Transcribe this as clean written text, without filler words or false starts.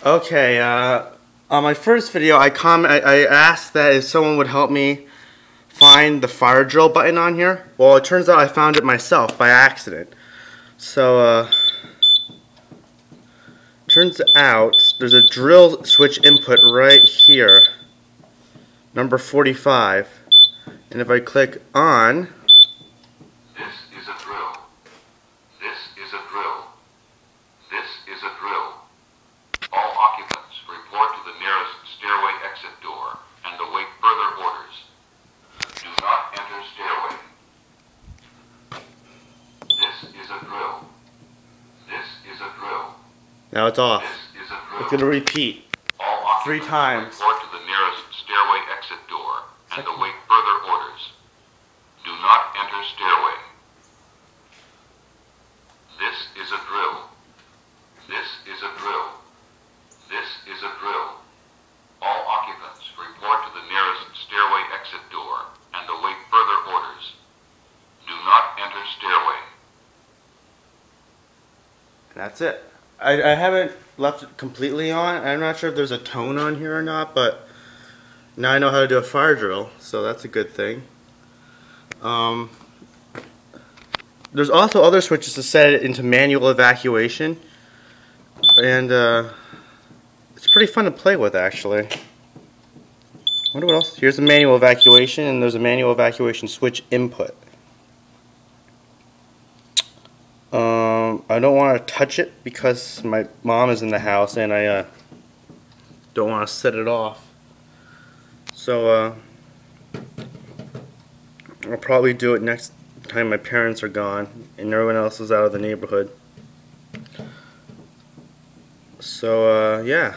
Okay, on my first video, I asked that if someone would help me find the fire drill button on here. Well, it turns out I found it myself by accident. So, turns out there's a drill switch input right here, number 45. And if I click on, this is a drill. This is a drill. This is a drill. All occupants report to the nearest stairway exit door and await further orders. Do not enter stairway. This is a drill. This is a drill. now it's off. This is a drill. It's going to repeat All 3 occupants times. report to the nearest stairway exit door and await further orders. Do not enter stairway. This is a drill. This is a drill. This is a drill. All occupants report to the nearest stairway exit door and await further orders. Do not enter stairway. And that's it. I haven't left it completely on. I'm not sure if there's a tone on here or not, but now I know how to do a fire drill, so that's a good thing. There's also other switches to set it into manual evacuation, and it's pretty fun to play with, actually. I wonder what else. Here's a manual evacuation, and there's a manual evacuation switch input. I don't want to touch it because my mom is in the house, and I don't want to set it off. So I'll probably do it next time my parents are gone and everyone else is out of the neighborhood. So yeah.